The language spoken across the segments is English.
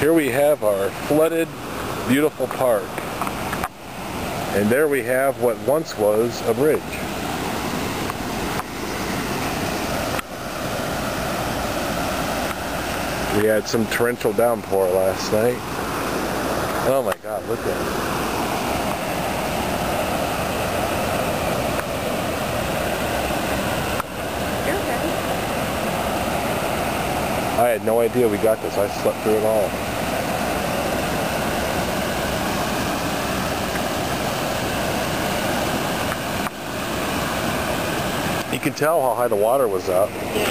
Here we have our flooded, beautiful park. And there we have what once was a bridge. We had some torrential downpour last night. Oh my God, look at it. I had no idea we got this. I slept through it all. You can tell how high the water was up. Yeah.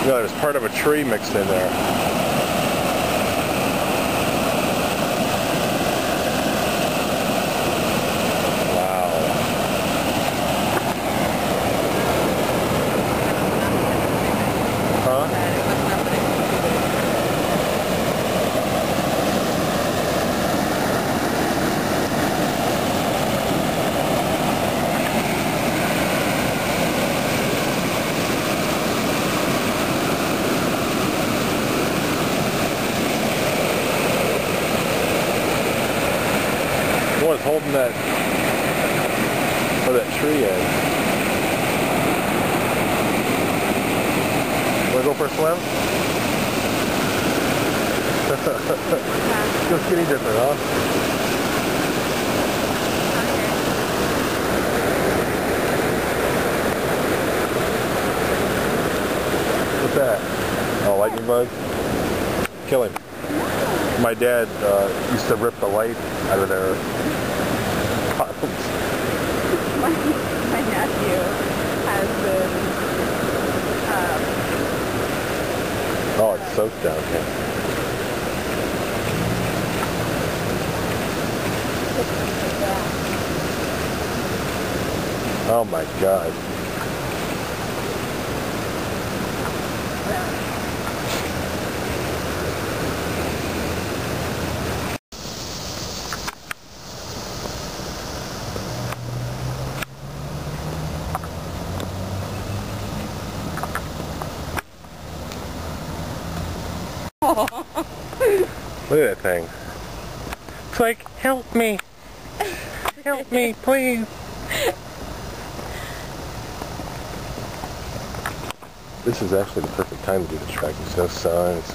Yeah, there's part of a tree mixed in there. One's holding that where that tree is. Wanna go for a swim? Just getting different, huh? What's that? Oh, lightning bug? Kill him. My dad used to rip the light out of their bottles. My nephew has been, oh, it's soaked down here. Oh my God. Look at that thing. It's like, help me. Help me, please. This is actually the perfect time to do the trek. There's no sun. It's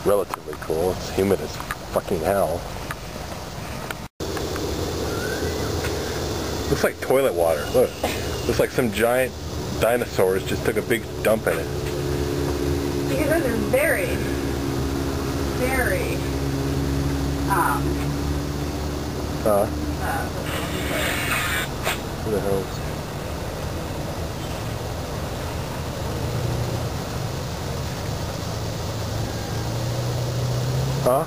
relatively cool. It's humid as fucking hell. Looks like toilet water. Look. Looks like some giant dinosaurs just took a big dump in it. because those are very, who the hell is... Huh?